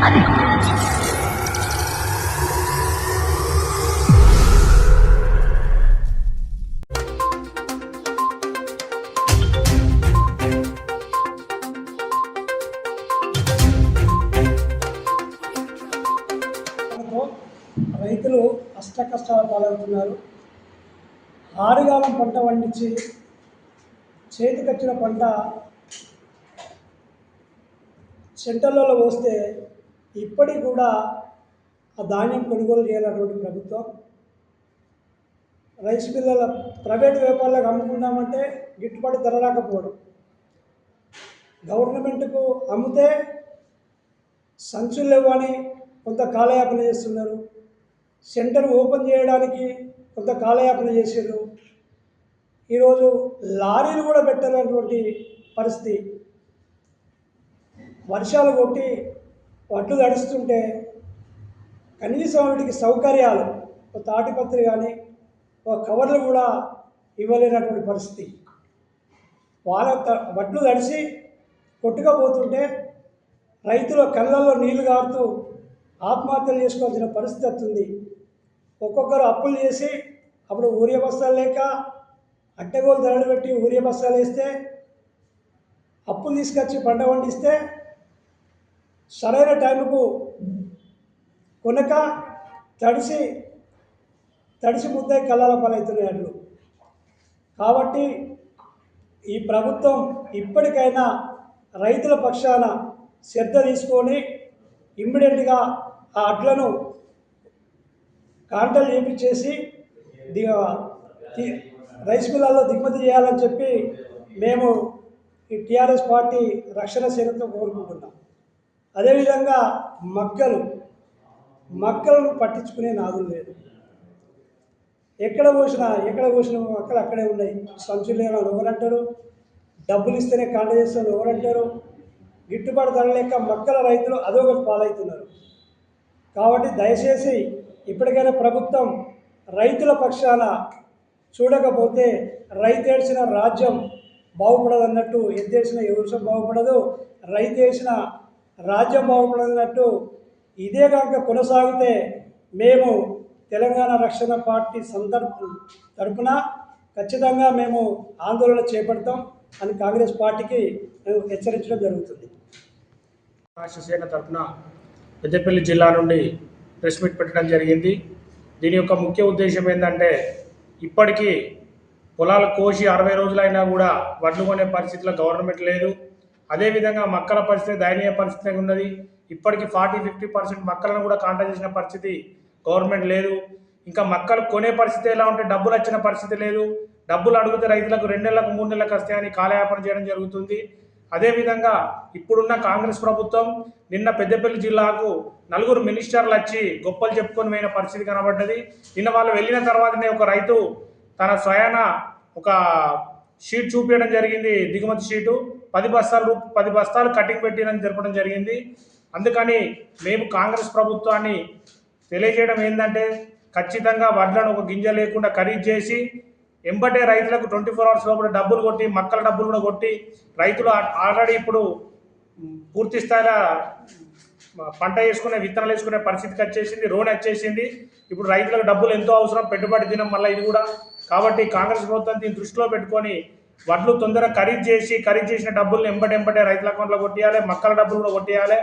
రైతులు అష్టకష్టాల పాలవుతున్నారు. ఆరుగాలం పంట పండించి చేతికొచ్చిన పంట సెంటర్లలో పోస్తే ఇప్పటికి కూడా ఆ ధాన్యం కొనుగోలు చేయాలన్నటువంటి ప్రభుత్వం రైస్ మిల్లల ప్రైవేట్ వ్యాపారులకు అమ్ముకుందామంటే గిట్టుబాటు ధర రాకపోవడం, గవర్నమెంట్కు అమ్మితే సంచులు లేవని కొంత కాలయాపన చేస్తున్నారు, సెంటర్ ఓపెన్ చేయడానికి కొంత కాలయాపన చేశారు. ఈరోజు లారీలు కూడా పెట్టాలన్నటువంటి పరిస్థితి. వర్షాలు కొట్టి వడ్లు తడుస్తుంటే కనీసం వాటికి సౌకర్యాలు ఒక తాటిపత్రి కానీ ఒక కవర్లు కూడా ఇవ్వలేనటువంటి పరిస్థితి. వాళ్ళ వడ్లు తడిసి కొట్టుకపోతుంటే రైతుల కళ్ళల్లో నీళ్లు కారుతూ ఆత్మహత్యలు చేసుకోవాల్సిన పరిస్థితి వస్తుంది. ఒక్కొక్కరు అప్పులు చేసి అప్పుడు ఊరియా బస్తాలు లేక అట్టెగోలు ధరలు పెట్టి ఊరియా బస్తాలు వేస్తే అప్పులు తీసుకొచ్చి పంట పండిస్తే సరైన టైంకు కొనక తడిసి ముద్దై కళ్ళల పాలవుతున్నాయి అట్లు. కాబట్టి ఈ ప్రభుత్వం ఇప్పటికైనా రైతుల పక్షాన శ్రద్ధ తీసుకొని ఇమ్మీడియట్గా ఆ అడ్లను కాంటలు చేపించేసి రైస్ మిల్లాల్లో దిగుమతి చేయాలని చెప్పి మేము ఈ టీఆర్ఎస్ పార్టీ రక్షణ సేనతో కోరుకుంటున్నాం. అదేవిధంగా మక్కలను పట్టించుకునే నాదులు లేదు. ఎక్కడ పోసిన మక్కలు అక్కడే ఉన్నాయి. సంచులు లేని ఎవరంటారు, డబ్బులు ఇస్తేనే కాంట చేస్తాను ఎవరంటారు. గిట్టుబాటు ధర లేక మక్కల రైతులు అదొకటి పాలవుతున్నారు. కాబట్టి దయచేసి ఇప్పటికైనా ప్రభుత్వం రైతుల పక్షాన చూడకపోతే రైతు ఏడ్చిన రాజ్యం బాగుపడదు అన్నట్టు, ఎద్దేసిన ఎవరు బాగుపడదు, రైతు వేసిన రాజ్యం బాగుపడదన్నట్టు ఇదే కనుక కొనసాగితే మేము తెలంగాణ రక్షణ పార్టీ తరపున ఖచ్చితంగా మేము ఆందోళన చేపడతాం అని కాంగ్రెస్ పార్టీకి మేము హెచ్చరించడం జరుగుతుంది. రాష్ట్ర సేన తరఫున పెద్దపల్లి జిల్లా నుండి ప్రెస్ మీట్ పెట్టడం జరిగింది. దీని యొక్క ముఖ్య ఉద్దేశం ఏంటంటే, ఇప్పటికీ పొలాలు కోసి 60 రోజులైనా కూడా వడ్లు కొనే పరిస్థితిలో గవర్నమెంట్ లేదు. అదేవిధంగా మక్కల పరిస్థితి దయనీయ పరిస్థితి ఉన్నది. ఇప్పటికీ 40-50% మక్కలను కూడా కాంటాక్ట్ చేసిన పరిస్థితి గవర్నమెంట్ లేదు. ఇంకా మక్కలు కొనే పరిస్థితి ఎలా ఉంటే డబ్బులు వచ్చిన పరిస్థితి లేదు. డబ్బులు అడిగితే రైతులకు 2 నెలలకు 3 నెలలకు వస్తాయని కాలయాపన చేయడం జరుగుతుంది. అదేవిధంగా ఇప్పుడున్న కాంగ్రెస్ ప్రభుత్వం నిన్న పెద్దపల్లి జిల్లాకు 4 మినిస్టర్లు వచ్చి గొప్పలు చెప్పుకొని పోయిన పరిస్థితి కనబడ్డది. నిన్న వాళ్ళు వెళ్ళిన తర్వాతనే ఒక రైతు తన స్వయాన ఒక షీట్ చూపించడం జరిగింది, దిగుమతి షీటు. 10 బస్తాలు కటింగ్ పెట్టినని జరపడం జరిగింది. అందుకని మేము కాంగ్రెస్ ప్రభుత్వాన్ని తెలియజేయడం ఏంటంటే, ఖచ్చితంగా వడ్లను ఒక గింజ లేకుండా ఖరీదు చేసి ఎంబటే రైతులకు 24 అవర్స్ లోపల డబ్బులు కొట్టి, మక్కల డబ్బులు కూడా కొట్టి, రైతులు ఆల్రెడీ ఇప్పుడు పూర్తి స్థాయిలో పంట వేసుకునే విత్తనాలు వేసుకునే పరిస్థితికి వచ్చేసింది, రోన్ వచ్చేసింది. ఇప్పుడు రైతులకు డబ్బులు ఎంతో అవసరం, పెట్టుబడి దినం మళ్ళీ ఇది కూడా. కాబట్టి కాంగ్రెస్ ప్రభుత్వం దీన్ని దృష్టిలో పెట్టుకొని వడ్లు తొందరగా ఖరీదు చేసిన డబ్బులను ఎంబటే రైతుల అకౌంట్లో కొట్టేయాలి, మక్కల డబ్బులు కూడా కొట్టేయాలి.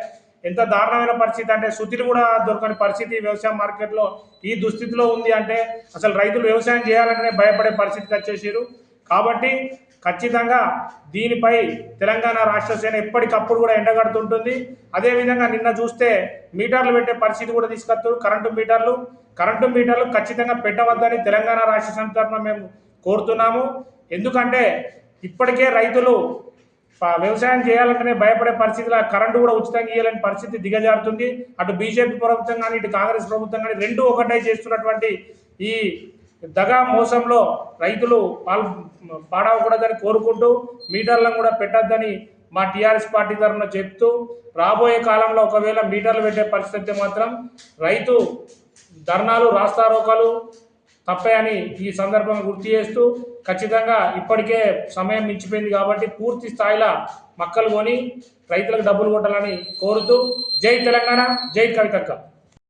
ఎంత దారుణమైన పరిస్థితి అంటే, సుతిలు కూడా దొరకని పరిస్థితి వ్యవసాయ మార్కెట్లో ఈ దుస్థితిలో ఉంది. అంటే అసలు రైతులు వ్యవసాయం చేయాలంటేనే భయపడే పరిస్థితికి వచ్చేసారు. కాబట్టి ఖచ్చితంగా దీనిపై తెలంగాణ రాష్ట్ర సేన ఎప్పటికప్పుడు కూడా ఎండగడుతుంటుంది. అదేవిధంగా నిన్న చూస్తే మీటర్లు పెట్టే పరిస్థితి కూడా తీసుకొస్తారు. కరెంటు మీటర్లు ఖచ్చితంగా పెట్టవద్దని తెలంగాణ రాష్ట్ర సేన తరఫున మేము కోరుతున్నాము. ఎందుకంటే ఇప్పటికే రైతులు వ్యవసాయం చేయాలంటేనే భయపడే పరిస్థితిలో కరెంటు కూడా ఉచితంగా ఇవ్వాలని పరిస్థితి దిగజారుతుంది. అటు బీజేపీ ప్రభుత్వం కానీ ఇటు కాంగ్రెస్ ప్రభుత్వం కానీ రెండు ఒకటే చేస్తున్నటువంటి ఈ దగా మోసంలో రైతులు పాడవకూడదని కోరుకుంటూ మీటర్లను కూడా పెట్టద్దని మా టీఆర్ఎస్ పార్టీ తరఫున చెప్తూ, రాబోయే కాలంలో ఒకవేళ మీటర్లు పెట్టే పరిస్థితి మాత్రం రైతు ధర్నాలు, రాస్తారోకాలు తప్పే అని ఈ సందర్భంగా గుర్తు చేస్తూ ఖచ్చితంగా ఇప్పటికే సమయం మించిపోయింది కాబట్టి పూర్తి స్థాయిలో మక్కలు కొని రైతులకు డబ్బులు కొట్టాలని కోరుతూ జై తెలంగాణ, జై కవితక్క.